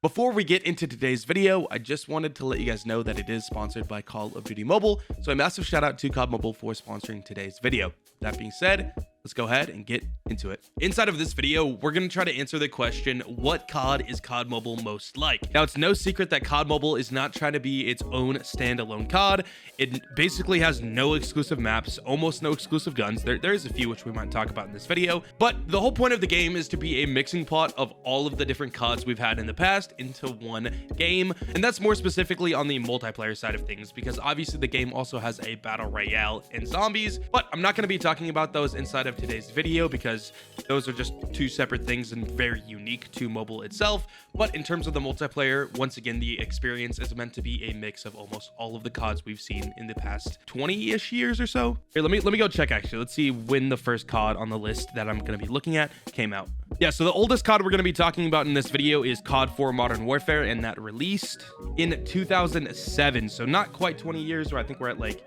Before we get into today's video, I just wanted to let you guys know that it is sponsored by Call of Duty Mobile. So a massive shout out to COD Mobile for sponsoring today's video. That being said, let's go ahead and get into it. Inside of this video, we're going to try to answer the question, what COD is COD Mobile most like? Now, it's no secret that COD Mobile is not trying to be its own standalone COD. It basically has no exclusive maps, almost no exclusive guns. There is a few which we might talk about in this video, but the whole point of the game is to be a mixing pot of all of the different CODs we've had in the past into one game. And that's more specifically on the multiplayer side of things, because obviously the game also has a battle royale and zombies, but I'm not going to be talking about those inside of today's video because those are just two separate things and very unique to mobile itself. But in terms of the multiplayer, once again, the experience is meant to be a mix of almost all of the CODs we've seen in the past 20-ish years or so. Here, let me go check actually. Let's see when the first COD on the list that I'm going to be looking at came out. Yeah, so the oldest COD we're going to be talking about in this video is COD 4 Modern Warfare, and that released in 2007. So not quite 20 years, or I think we're at like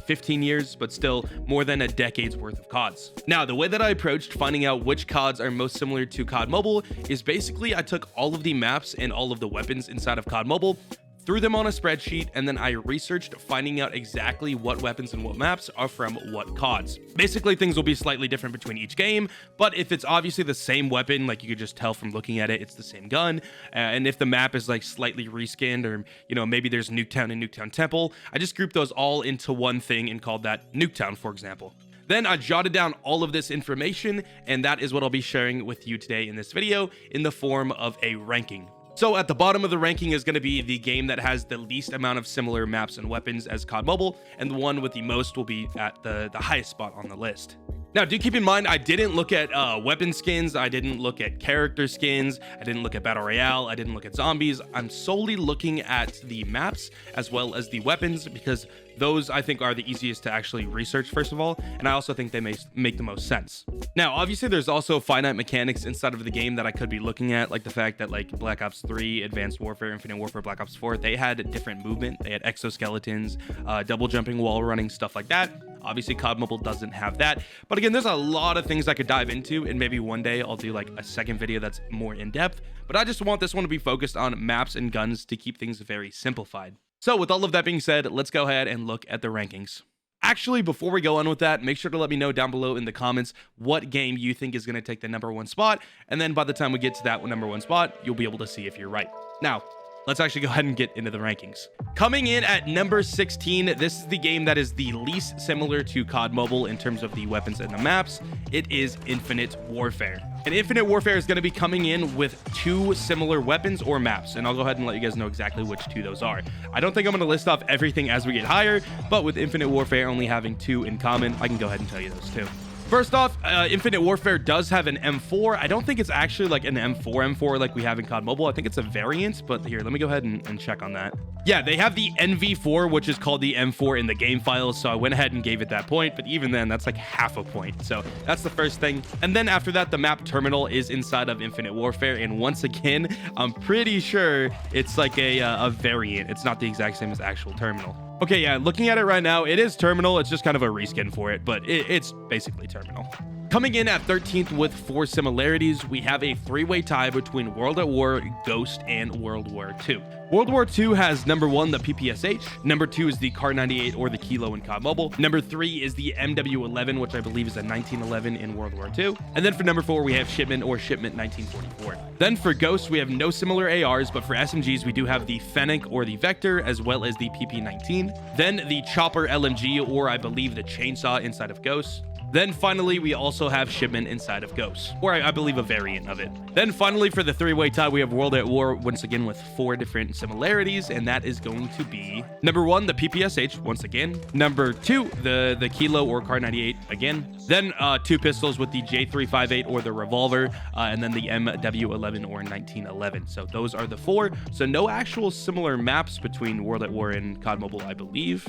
15 years, but still more than a decade's worth of CODs. Now, the way that I approached finding out which CODs are most similar to COD Mobile is basically I took all of the maps and all of the weapons inside of COD Mobile, threw them on a spreadsheet, and then I researched finding out exactly what weapons and what maps are from what CODs. Basically, things will be slightly different between each game, but if it's obviously the same weapon, like you could just tell from looking at it, it's the same gun, and if the map is like slightly reskinned, or maybe there's Nuketown and Nuketown Temple, I just grouped those all into one thing and called that Nuketown, for example. Then I jotted down all of this information, and that is what I'll be sharing with you today in this video in the form of a ranking. So at the bottom of the ranking is going to be the game that has the least amount of similar maps and weapons as COD Mobile, and the one with the most will be at the highest spot on the list. Now, do keep in mind, I didn't look at weapon skins, I didn't look at character skins, I didn't look at Battle Royale, I didn't look at zombies. I'm solely looking at the maps as well as the weapons, because those I think are the easiest to actually research, first of all, and I also think they may make the most sense. Now, obviously, there's also finite mechanics inside of the game that I could be looking at, like the fact that like Black Ops 3, Advanced Warfare, Infinite Warfare, Black Ops 4, they had different movement, they had exoskeletons, double jumping, wall running, stuff like that. Obviously, COD Mobile doesn't have that. But again, there's a lot of things I could dive into, and maybe one day I'll do like a second video that's more in depth. But I just want this one to be focused on maps and guns to keep things very simplified. So with all of that being said, let's go ahead and look at the rankings. Actually, before we go on with that, make sure to let me know down below in the comments what game you think is going to take the #1 spot. And then by the time we get to that #1 spot, you'll be able to see if you're right. Now, let's actually go ahead and get into the rankings. Coming in at number 16, this is the game that is the least similar to COD Mobile in terms of the weapons and the maps. It is Infinite Warfare. And Infinite Warfare is going to be coming in with 2 similar weapons or maps, and I'll go ahead and let you guys know exactly which 2 those are. I don't think I'm going to list off everything as we get higher, but with Infinite Warfare only having 2 in common, I can go ahead and tell you those 2. First off, Infinite Warfare does have an M4. I don't think it's actually like an M4 like we have in COD Mobile. I think it's a variant, but here, let me go ahead and check on that. Yeah, they have the NV4, which is called the M4 in the game files, so I went ahead and gave it that point, but even then, that's like half a point. So that's the first thing. And then after that, the map terminal is inside of Infinite Warfare, and once again, I'm pretty sure it's like a variant. It's not the exact same as actual terminal. Okay, yeah, looking at it right now, it is terminal. It's just kind of a reskin for it, but it's basically terminal. Coming in at 13th with 4 similarities, we have a 3-way tie between World at War, Ghost, and World War II. World War II has #1, the PPSH. #2 is the Car 98 or the Kilo in COD Mobile. #3 is the MW11, which I believe is a 1911 in World War II. And then for #4, we have Shipment or Shipment 1944. Then for Ghost, we have no similar ARs, but for SMGs, we do have the Fennec or the Vector, as well as the PP19. Then the Chopper LMG, or I believe the Chainsaw inside of Ghost. Then finally, we also have Shipment inside of Ghost, or I believe a variant of it. Then finally, for the 3-way tie, we have World at War, once again with 4 different similarities, and that is going to be #1, the PPSH, once again. #2, the Kilo or Car 98, again. Then 2 pistols with the J358 or the revolver, and then the MW11 or 1911. So those are the 4. So no actual similar maps between World at War and COD Mobile, I believe.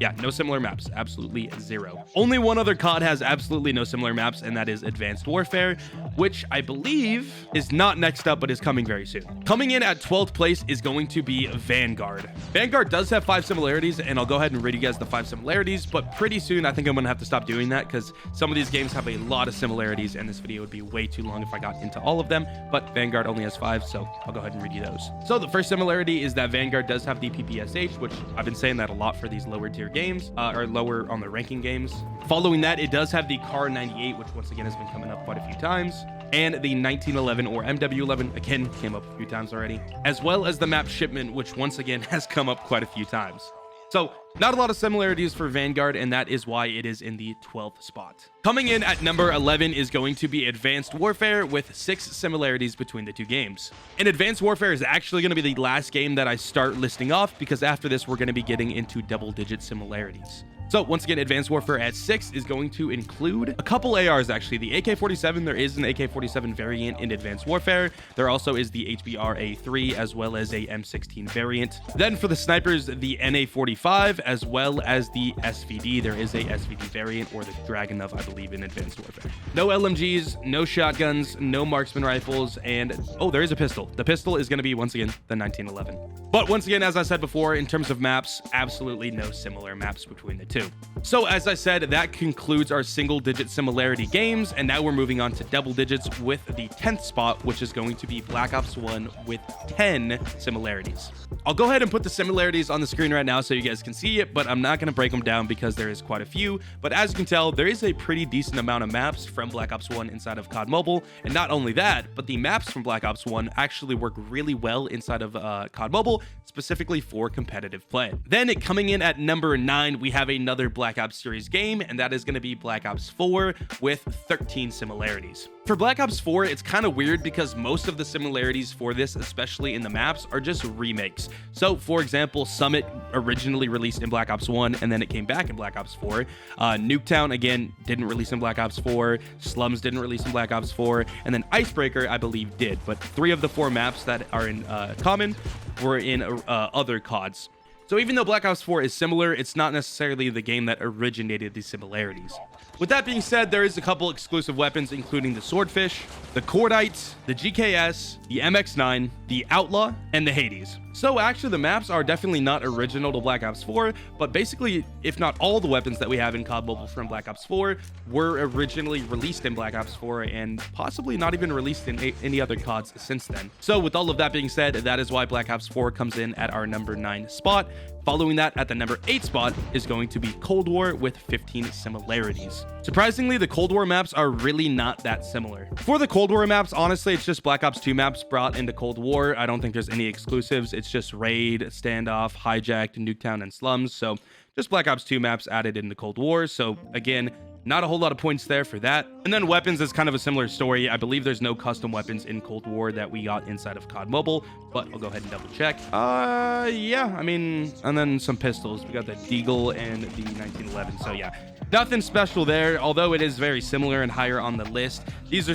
Yeah, no similar maps, absolutely zero. Only one other COD has absolutely no similar maps, and that is Advanced Warfare, which I believe is not next up, but is coming very soon. Coming in at 12th place is going to be Vanguard. Vanguard does have 5 similarities, and I'll go ahead and read you guys the 5 similarities, but pretty soon I think I'm gonna have to stop doing that because some of these games have a lot of similarities, and this video would be way too long if I got into all of them, but Vanguard only has 5, so I'll go ahead and read you those. So the first similarity is that Vanguard does have the PPSH, which I've been saying that a lot for these lower tier games, or lower on the ranking games. Following that, it does have the Car 98, which once again has been coming up quite a few times, and the 1911 or MW11 again came up a few times already, as well as the map Shipment, which once again has come up quite a few times. So not a lot of similarities for Vanguard, and that is why it is in the 12th spot. Coming in at number 11 is going to be Advanced Warfare with 6 similarities between the two games. And Advanced Warfare is actually going to be the last game that I start listing off because after this we're going to be getting into double-digit similarities. So once again, Advanced Warfare at 6 is going to include a couple ARs actually. The AK-47, there is an AK-47 variant in Advanced Warfare. There also is the HBR-A3 as well as a M16 variant. Then for the snipers, the NA-45 as well as the SVD. There is a SVD variant, or the Dragunov, I believe, in Advanced Warfare. No LMGs, no shotguns, no marksman rifles, and oh, there is a pistol. The pistol is going to be once again the 1911. But once again, as I said before, in terms of maps, absolutely no similar maps between the two. So as I said, that concludes our single digit similarity games, and now we're moving on to double digits with the 10th spot, which is going to be Black Ops 1 with 10 similarities. I'll go ahead and put the similarities on the screen right now so you guys can see it, but I'm not going to break them down because there is quite a few. But as you can tell, there is a pretty decent amount of maps from Black Ops 1 inside of COD Mobile, and not only that, but the maps from Black Ops 1 actually work really well inside of COD Mobile, specifically for competitive play. Then coming in at number 9, we have another Black Ops series game, and that is going to be Black Ops 4 with 13 similarities. For Black Ops 4, it's kind of weird because most of the similarities for this, especially in the maps, are just remakes. So, for example, Summit originally released in Black Ops 1, and then it came back in Black Ops 4. Nuketown, again, didn't release in Black Ops 4. Slums didn't release in Black Ops 4. And then Icebreaker, I believe, did. But 3 of the 4 maps that are in common were in other CODs. So even though Black Ops 4 is similar, it's not necessarily the game that originated these similarities. With that being said, there is a couple exclusive weapons, including the Swordfish, the Cordite, the GKS, the MX-9, the Outlaw, and the Hades. So actually the maps are definitely not original to Black Ops 4, but basically, if not all the weapons that we have in COD Mobile from Black Ops 4 were originally released in Black Ops 4 and possibly not even released in any other CODs since then. So with all of that being said, that is why Black Ops 4 comes in at our number 9 spot. Following that, at the number 8 spot is going to be Cold War with 15 similarities. Surprisingly, the Cold War maps are really not that similar. For the Cold War maps, honestly, it's just Black Ops 2 maps brought into Cold War. I don't think there's any exclusives. It's just Raid, Standoff, Hijacked, Nuketown, and Slums. So just Black Ops 2 maps added into Cold War. So again, not a whole lot of points there for that. And then weapons is kind of a similar story. I believe there's no custom weapons in Cold War that we got inside of COD Mobile, but I'll go ahead and double check. Yeah, I mean, and then some pistols. We got the Deagle and the 1911. So yeah, nothing special there, although it is very similar and higher on the list. These are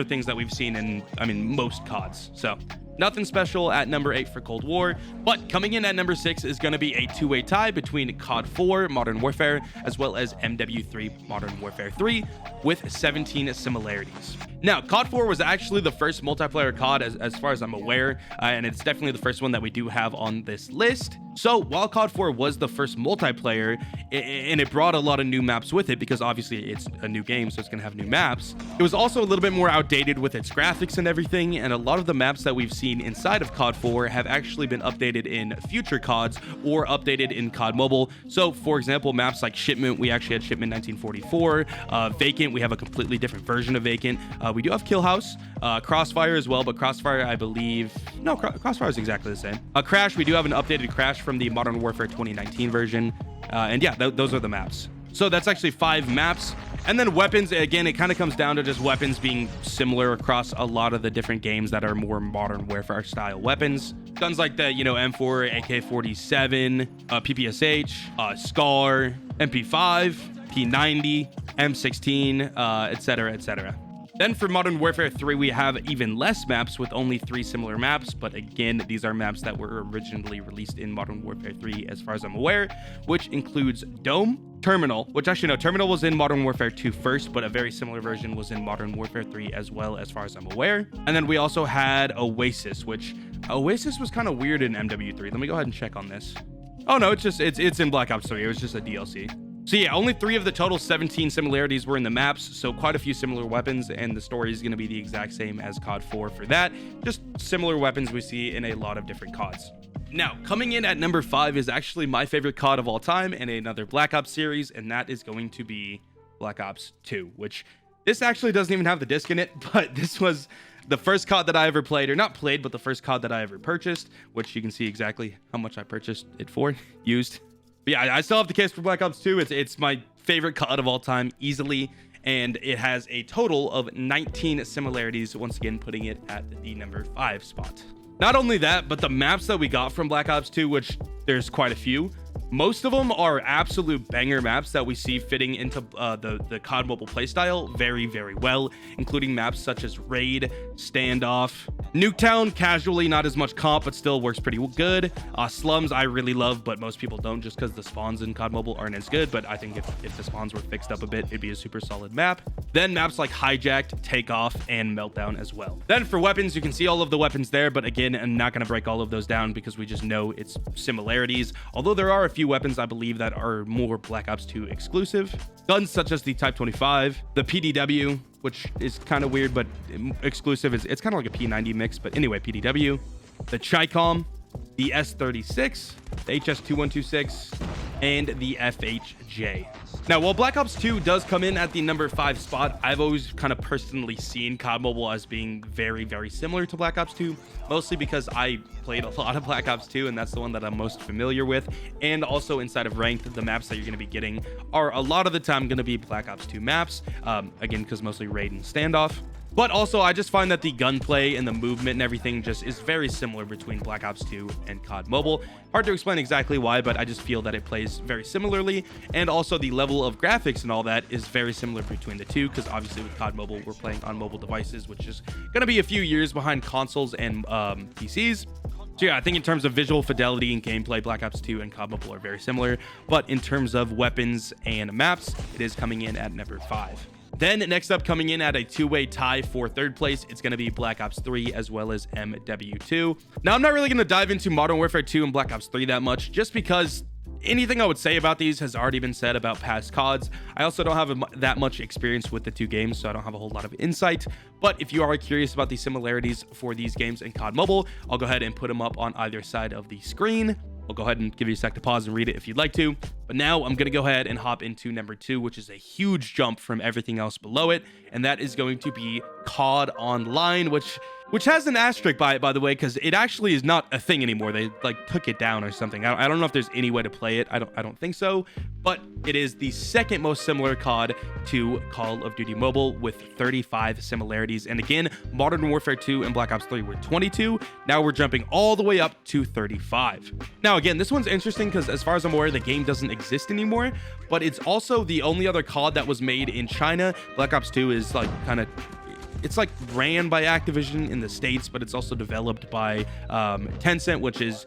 things that we've seen in, I mean, most CODs. So nothing special at number 8 for Cold War, but coming in at number 6 is going to be a two-way tie between COD 4 Modern Warfare as well as MW3 Modern Warfare 3 with 17 similarities. Now, COD 4 was actually the first multiplayer COD as far as I'm aware, and it's definitely the first one that we do have on this list. So while COD 4 was the first multiplayer, and it brought a lot of new maps with it because obviously it's a new game, so it's going to have new maps, it was also a little bit more outdated with its graphics and everything, and a lot of the maps that we've seen inside of COD 4 have actually been updated in future CODs or updated in COD Mobile. So for example, maps like Shipment, we actually had Shipment 1944. Vacant, we have a completely different version of Vacant. We do have Kill House, Crossfire as well, but Crossfire, I believe, no, Crossfire is exactly the same. Crash, we do have an updated Crash from the Modern Warfare 2019 version. And yeah, those are the maps. So that's actually 5 maps. And then weapons, again, it kind of comes down to just weapons being similar across a lot of the different games that are more Modern Warfare style weapons. Guns like the, M4, AK-47, PPSH, SCAR, MP5, P90, M16, etc., etc. Then for Modern Warfare 3, we have even less maps with only 3 similar maps. But again, these are maps that were originally released in Modern Warfare 3, as far as I'm aware, which includes Dome, Terminal, which actually no, Terminal was in Modern Warfare 2 first, but a very similar version was in Modern Warfare 3 as well, as far as I'm aware. And then we also had Oasis, which Oasis was kind of weird in MW3. Let me go ahead and check on this. Oh no, it's in Black Ops 3. It was just a DLC. So yeah, only 3 of the total 17 similarities were in the maps, so quite a few similar weapons, and the story is going to be the exact same as COD 4 for that. Just similar weapons we see in a lot of different CODs. Now, coming in at number 5 is actually my favorite COD of all time and another Black Ops series, and that is going to be Black Ops 2, which this actually doesn't even have the disc in it, but this was the first COD that I ever played, or not played, but the first COD that I ever purchased, which you can see exactly how much I purchased it for, used. But yeah, I still have the case for Black Ops 2. It's my favorite COD of all time, easily, and it has a total of 19 similarities, once again putting it at the number 5 spot. Not only that, but the maps that we got from Black Ops 2, which there's quite a few, most of them are absolute banger maps that we see fitting into the COD Mobile playstyle very, very well, including maps such as Raid, Standoff, Nuketown, casually, not as much comp, but still works pretty good. Slums, I really love, but most people don't, just because the spawns in COD Mobile aren't as good, but I think if the spawns were fixed up a bit, it'd be a super solid map. Then maps like Hijacked, Takeoff, and Meltdown as well. Then for weapons, you can see all of the weapons there, but again, I'm not going to break all of those down because we just know it's similarities, although there are a few weapons I believe that are more Black Ops 2 exclusive. Guns such as the Type 25, the PDW, which is kind of weird, but exclusive. It's kind of like a P90 mix, but anyway, PDW, the Chicom, the S36, the HS2126, and the FHJ. Now, while Black Ops 2 does come in at the number 5 spot, I've always kind of personally seen COD Mobile as being very, very similar to Black Ops 2, mostly because I played a lot of Black Ops 2, and that's the one that I'm most familiar with. And also inside of Ranked, the maps that you're going to be getting are a lot of the time going to be Black Ops 2 maps, again, because mostly Raid and Standoff. But also, I just find that the gunplay and the movement and everything just is very similar between Black Ops 2 and COD Mobile. Hard to explain exactly why, but I just feel that it plays very similarly. And also, the level of graphics and all that is very similar between the two, because obviously with COD Mobile, we're playing on mobile devices, which is going to be a few years behind consoles and PCs. So yeah, I think in terms of visual fidelity and gameplay, Black Ops 2 and COD Mobile are very similar. But in terms of weapons and maps, it is coming in at number 5. Then next up, coming in at a 2-way tie for 3rd place, it's going to be Black Ops 3 as well as MW2. Now, I'm not really going to dive into Modern Warfare 2 and Black Ops 3 that much, just because anything I would say about these has already been said about past CODs. I also don't have that much experience with the 2 games, so I don't have a whole lot of insight. But if you are curious about the similarities for these games in COD Mobile, I'll go ahead and put them up on either side of the screen. I'll go ahead and give you a sec to pause and read it if you'd like to. But now I'm going to go ahead and hop into number 2, which is a huge jump from everything else below it. And that is going to be COD Online, which has an asterisk by it, by the way, because it actually is not a thing anymore. They like took it down or something. I don't know if there's any way to play it. I don't think so. But it is the second most similar COD to Call of Duty Mobile with 35 similarities. And again, Modern Warfare 2 and Black Ops 3 were 22. Now we're jumping all the way up to 35. Now, again, this one's interesting because as far as I'm aware, the game doesn't exist anymore, but it's also the only other COD that was made in China. Black Ops 2 is like kind of, it's like ran by Activision in the States, but it's also developed by Tencent, which is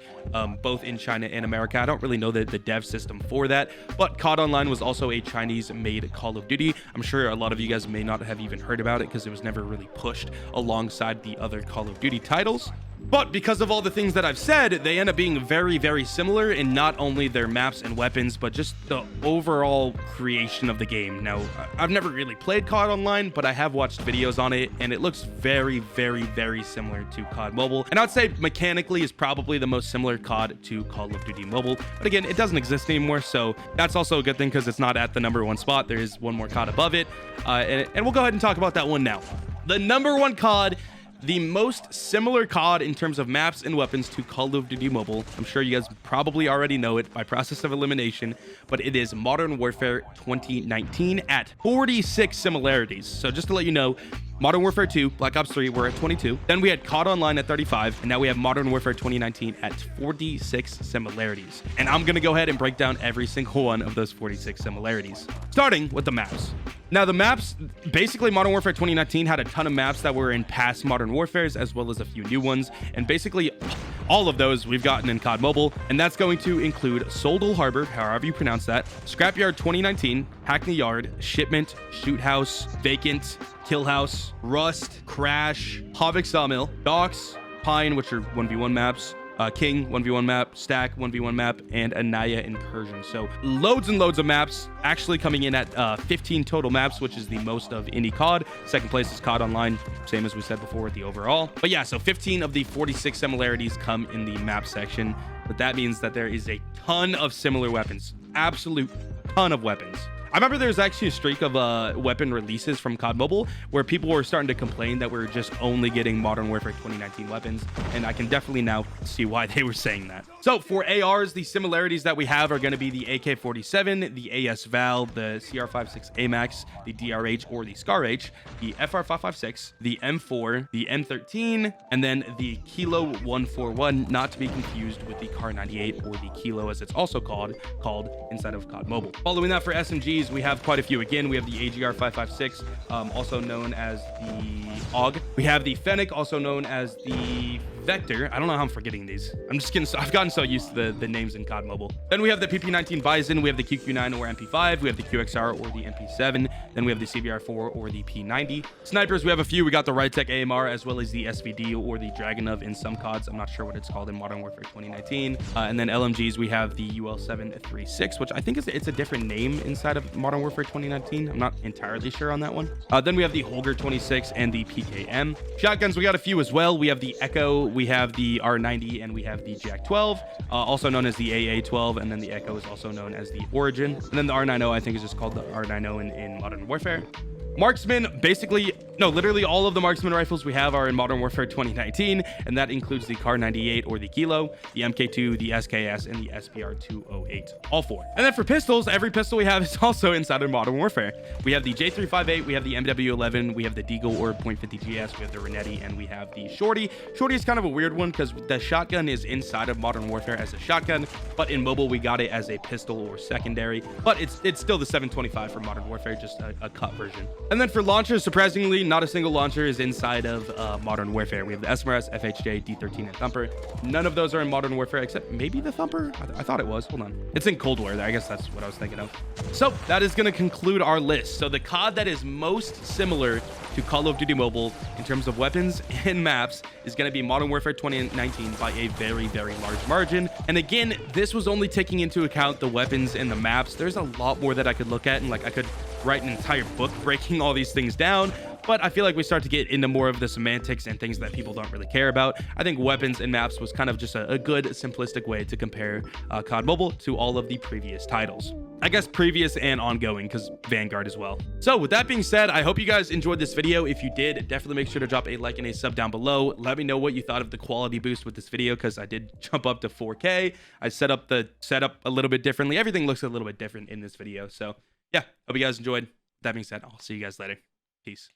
both in China and America. I don't really know the dev system for that, but COD Online was also a Chinese-made Call of Duty. I'm sure a lot of you guys may not have even heard about it because it was never really pushed alongside the other Call of Duty titles. But because of all the things that I've said, they end up being very, very similar in not only their maps and weapons, but just the overall creation of the game. Now, I've never really played COD Online, but I have watched videos on it, and it looks very, very, very similar to COD Mobile. And I'd say mechanically is probably the most similar COD to Call of Duty Mobile. But again, it doesn't exist anymore, so that's also a good thing because it's not at the number 1 spot. There is one more COD above it, and we'll go ahead and talk about that one now. The number 1 COD, the most similar COD in terms of maps and weapons to Call of Duty Mobile. I'm sure you guys probably already know it by process of elimination, but it is Modern Warfare 2019 at 46 similarities. So just to let you know, Modern Warfare 2, Black Ops 3 were at 22. Then we had COD Online at 35, and now we have Modern Warfare 2019 at 46 similarities. And I'm going to go ahead and break down every single one of those 46 similarities, starting with the maps. Now, the maps, basically Modern Warfare 2019 had a ton of maps that were in past Modern Warfares, as well as a few new ones. And basically all of those we've gotten in COD Mobile. And that's going to include Soldal Harbor, however you pronounce that, Scrapyard 2019, Hackney Yard, Shipment, Shoot House, Vacant, Kill House, Rust, Crash, Havok Sawmill, Docks, Pine, which are 1v1 maps, King 1v1 map, Stack 1v1 map, and Anaya Incursion. So loads and loads of maps actually coming in at 15 total maps, which is the most of any COD. Second place is COD Online, same as we said before with the overall. But yeah, so 15 of the 46 similarities come in the map section, but that means that there is a ton of similar weapons, absolute ton of weapons. I remember there was actually a streak of weapon releases from COD Mobile where people were starting to complain that we were just only getting Modern Warfare 2019 weapons, and I can definitely now see why they were saying that. So for ARs, the similarities that we have are going to be the AK-47, the AS Val, the CR56 AMAX, the DRH or the SCAR-H, the FR556, the M4, the M13, and then the Kilo 141, not to be confused with the Car 98 or the Kilo as it's also called inside of COD Mobile. Following that, for SMGs, we have quite a few. Again, we have the AGR 556, also known as the AUG. We have the Fennec, also known as the Vector. I don't know how I'm forgetting these. I've gotten so used to the names in COD Mobile. Then we have the PP19 Bison. We have the QQ9 or MP5. We have the QXR or the MP7. Then we have the CBR4 or the P90. Snipers, we have a few. We got the Rytech AMR as well as the SVD or the Dragunov in some CODs. I'm not sure what it's called in Modern Warfare 2019. And then LMGs, we have the UL736, which I think it's a different name inside of Modern Warfare 2019. I'm not entirely sure on that one. Then we have the Holger 26 and the PKM. Shotguns, we got a few as well. We have the Echo, we have the R90, and we have the Jack 12, also known as the AA12, and then the Echo is also known as the Origin. And then the R90, I think, is just called the R90 in Modern Warfare. Marksman, literally all of the marksman rifles we have are in Modern Warfare 2019, and that includes the Car 98 or the Kilo, the MK2, the SKS, and the SPR 208, all four. And then for pistols, every pistol we have is also inside of Modern Warfare. We have the J358, we have the MW11, we have the Deagle or .50 GS, we have the Renetti, and we have the Shorty. Shorty is kind of a weird one because the shotgun is inside of Modern Warfare as a shotgun, but in mobile we got it as a pistol or secondary, but it's still the 725 for Modern Warfare, just a cut version. And then for launchers, surprisingly, not a single launcher is inside of Modern Warfare. We have the SMRS, FHJ, D13, and Thumper. None of those are in Modern Warfare, except maybe the Thumper? I thought it was. Hold on. It's in Cold War. I guess that's what I was thinking of. So that is going to conclude our list. So the COD that is most similar to Call of Duty Mobile in terms of weapons and maps is going to be Modern Warfare 2019 by a very, very large margin. And again, this was only taking into account the weapons and the maps. There's a lot more that I could look at, and like I could write an entire book breaking all these things down, but I feel like we start to get into more of the semantics and things that people don't really care about. I think weapons and maps was kind of just a good simplistic way to compare COD Mobile to all of the previous titles. I guess previous and ongoing, because Vanguard as well. So with that being said, I hope you guys enjoyed this video. If you did, definitely make sure to drop a like and a sub down below. Let me know what you thought of the quality boost with this video, because I did jump up to 4K. I set up the setup a little bit differently. Everything looks a little bit different in this video. So yeah, hope you guys enjoyed. That being said, I'll see you guys later. Peace.